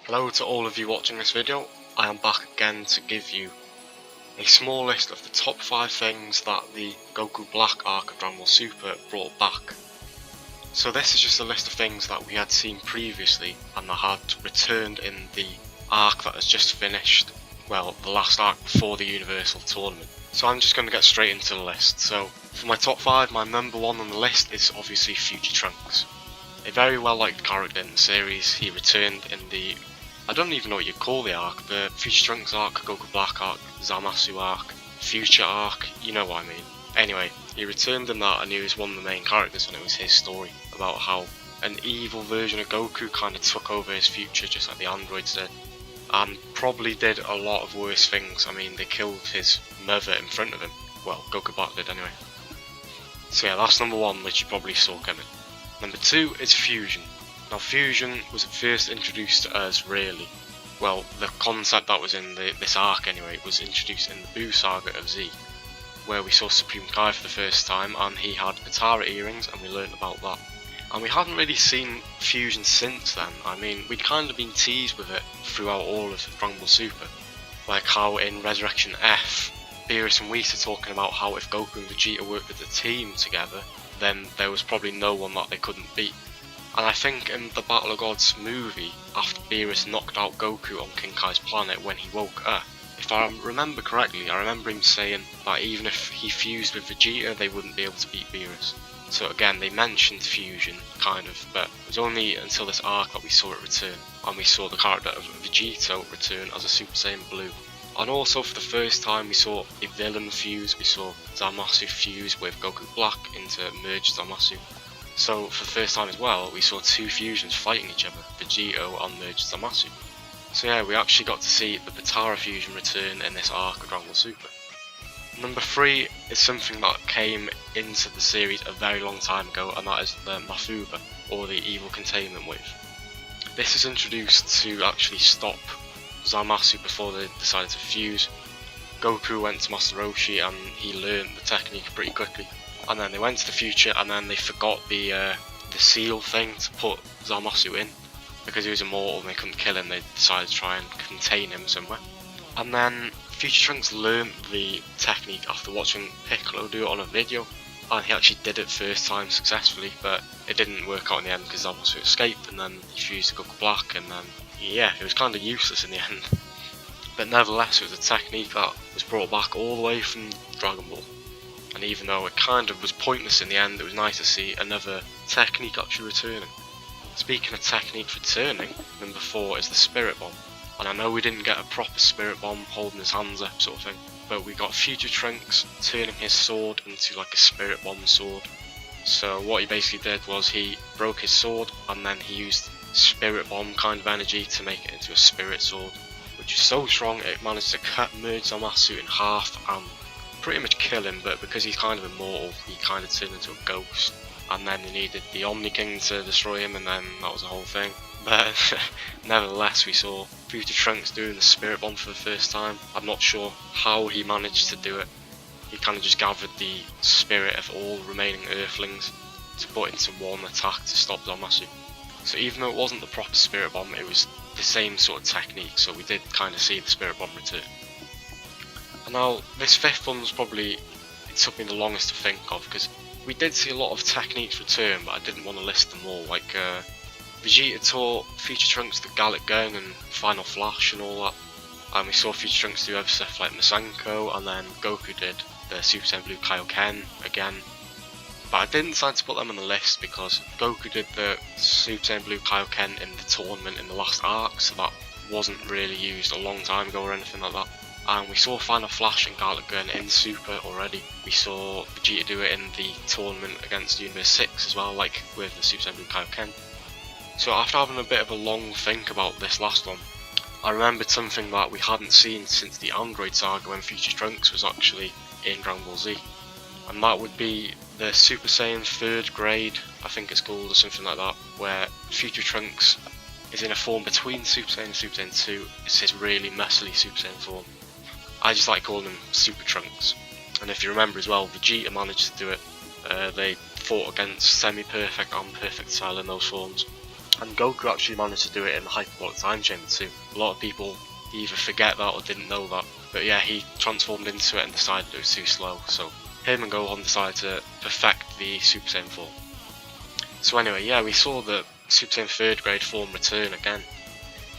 Hello to all of you watching this video. I am back again to give you a small list of the top 5 things that the Goku Black arc of Dragon Ball Super brought back. So this is just a list of things that we had seen previously and that had returned in the arc that has just finished, well, the last arc before the Universal Tournament. So I'm just going to get straight into the list. So for my top 5, my number 1 on the list is obviously Future Trunks. A very well liked character in the series. He returned in the, I don't even know what you call the arc, the Future Trunks arc, Goku Black arc, Zamasu arc, Future arc, you know what I mean. Anyway, he returned in that and he was one of the main characters and it was his story about how an evil version of Goku kind of took over his future just like the androids did. And probably did a lot of worse things. I mean, they killed his mother in front of him. Well, Goku Black did anyway. So yeah, that's number 1, which you probably saw coming. Number 2 is Fusion. Now Fusion was first introduced to us really. Well, the concept that was in this arc anyway was introduced in the Buu Saga of Z, where we saw Supreme Kai for the first time and he had Katara earrings and we learned about that. And we hadn't really seen Fusion since then. I mean, we'd kind of been teased with it throughout all of Dragon Ball Super. Like how in Resurrection F, Beerus and Whis are talking about how if Goku and Vegeta worked as a team together, then there was probably no one that they couldn't beat. And I think in the Battle of Gods movie, after Beerus knocked out Goku on King Kai's planet when he woke up, if I remember correctly, I remember him saying that even if he fused with Vegeta, they wouldn't be able to beat Beerus. So again, they mentioned fusion, kind of, but it was only until this arc that we saw it return, and we saw the character of Vegito return as a Super Saiyan Blue. And also for the first time we saw a villain fuse, we saw Zamasu fuse with Goku Black into merged Zamasu. So for the first time as well, we saw 2 fusions fighting each other, Vegito and merged Zamasu. So yeah, we actually got to see the Katara fusion return in this arc of Dragon Ball Super. Number 3 is something that came into the series a very long time ago, and that is the Mafuba, or the Evil Containment Wave. This is introduced to actually stop Zamasu before they decided to fuse. Goku went to Master Roshi and he learned the technique pretty quickly. And then they went to the future and then they forgot the seal thing to put Zamasu in. Because he was immortal and they couldn't kill him, they decided to try and contain him somewhere. And then Future Trunks learned the technique after watching Piccolo do it on a video. And he actually did it first time successfully, but it didn't work out in the end because Zamasu escaped and then he fused to Goku Black and then yeah, it was kind of useless in the end. But nevertheless, it was a technique that was brought back all the way from Dragon Ball. And even though it kind of was pointless in the end, it was nice to see another technique actually returning. Speaking of techniques returning, number 4 is the Spirit Bomb. And I know we didn't get a proper Spirit Bomb holding his hands up sort of thing, but we got Future Trunks turning his sword into like a Spirit Bomb sword. So what he basically did was he broke his sword and then he used Spirit Bomb kind of energy to make it into a Spirit Sword, which is so strong it managed to cut Merge Zamasu in half and pretty much kill him, but because he's kind of immortal, he kind of turned into a ghost. And then he needed the Omni King to destroy him, and then that was the whole thing. But nevertheless, we saw Future Trunks doing the Spirit Bomb for the first time. I'm not sure how he managed to do it. He kind of just gathered the spirit of all remaining Earthlings to put into one attack to stop Zamasu. So even though it wasn't the proper Spirit Bomb, it was the same sort of technique, so we did kind of see the Spirit Bomb return. And now, this 5th one was probably, it took me the longest to think of, because we did see a lot of techniques return, but I didn't want to list them all. Like, Vegeta taught Future Trunks the Gallic Gun and Final Flash and all that. And we saw Future Trunks do other stuff like Masenko, and then Goku did the Super Saiyan Blue Kaioken again. But I didn't decide to put them on the list because Goku did the Super Saiyan Blue Kaioken in the tournament in the last arc, so that wasn't really used a long time ago or anything like that. And we saw Final Flash and Gallic Gun in Super already. We saw Vegeta do it in the tournament against Universe 6 as well, like with the Super Saiyan Blue Kaioken. So after having a bit of a long think about this last one, I remembered something that we hadn't seen since the Android Saga when Future Trunks was actually in Dragon Ball Z. And that would be the Super Saiyan 3rd grade, I think it's called, or something like that, where Future Trunks is in a form between Super Saiyan and Super Saiyan 2. It's his really muscly Super Saiyan form. I just like calling him Super Trunks. And if you remember as well, Vegeta managed to do it. They fought against Semi-Perfect and Perfect Cell in those forms. and Goku actually managed to do it in the hyperbolic time chamber too. A lot of people either forget that or didn't know that, but yeah, he transformed into it and decided it was too slow, so him and Gohan decided to perfect the Super Saiyan form. So anyway, yeah, we saw the Super Saiyan 3rd grade form return again.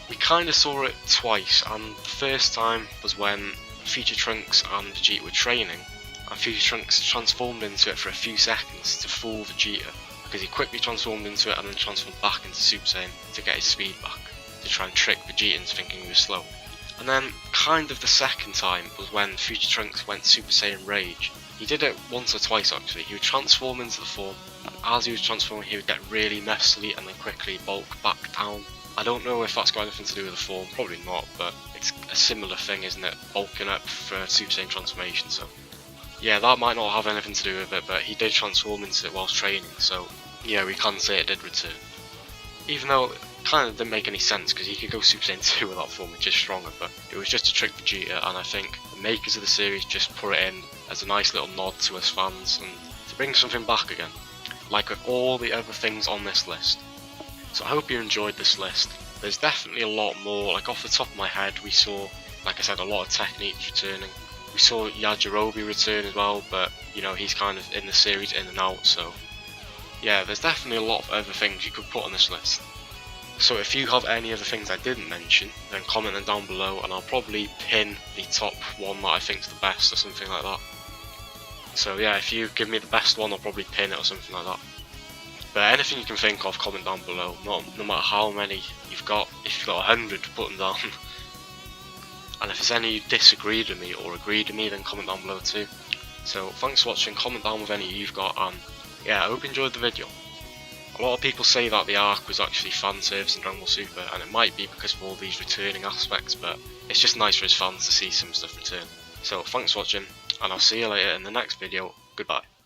We kind of saw it twice, and the first time was when Future Trunks and Vegeta were training, and Future Trunks transformed into it for a few seconds to fool Vegeta, because he quickly transformed into it and then transformed back into Super Saiyan to get his speed back, to try and trick Vegeta into thinking he was slow. And then, kind of the second time was when Future Trunks went Super Saiyan Rage. He did it once or twice actually. He would transform into the form, and as he was transforming he would get really messily and then quickly bulk back down. I don't know if that's got anything to do with the form, probably not, but it's a similar thing, isn't it? Bulking up for Super Saiyan transformation, so yeah, that might not have anything to do with it, but he did transform into it whilst training, so yeah, we can say it did return. Even though it kind of didn't make any sense, because he could go Super Saiyan 2 with that form, which is stronger, but it was just to trick Vegeta, and I think the makers of the series just put it in as a nice little nod to us fans, and to bring something back again, like with all the other things on this list. So I hope you enjoyed this list. There's definitely a lot more, like off the top of my head we saw, like I said, a lot of techniques returning. We saw Yajirobe return as well, but you know, he's kind of in the series in and out, so yeah, there's definitely a lot of other things you could put on this list. So if you have any other things I didn't mention, then comment them down below and I'll probably pin the top one that I think is the best or something like that. So yeah, if you give me the best one, I'll probably pin it or something like that. But anything you can think of, comment down below, no matter how many you've got. If you've got 100, put them down. And if there's any you disagreed with me or agreed with me, then comment down below too. So thanks for watching, comment down with any you've got, and yeah, I hope you enjoyed the video. A lot of people say that the arc was actually fan service in Dragon Ball Super, and it might be because of all these returning aspects, but it's just nice for his fans to see some stuff return. So thanks for watching, and I'll see you later in the next video. Goodbye.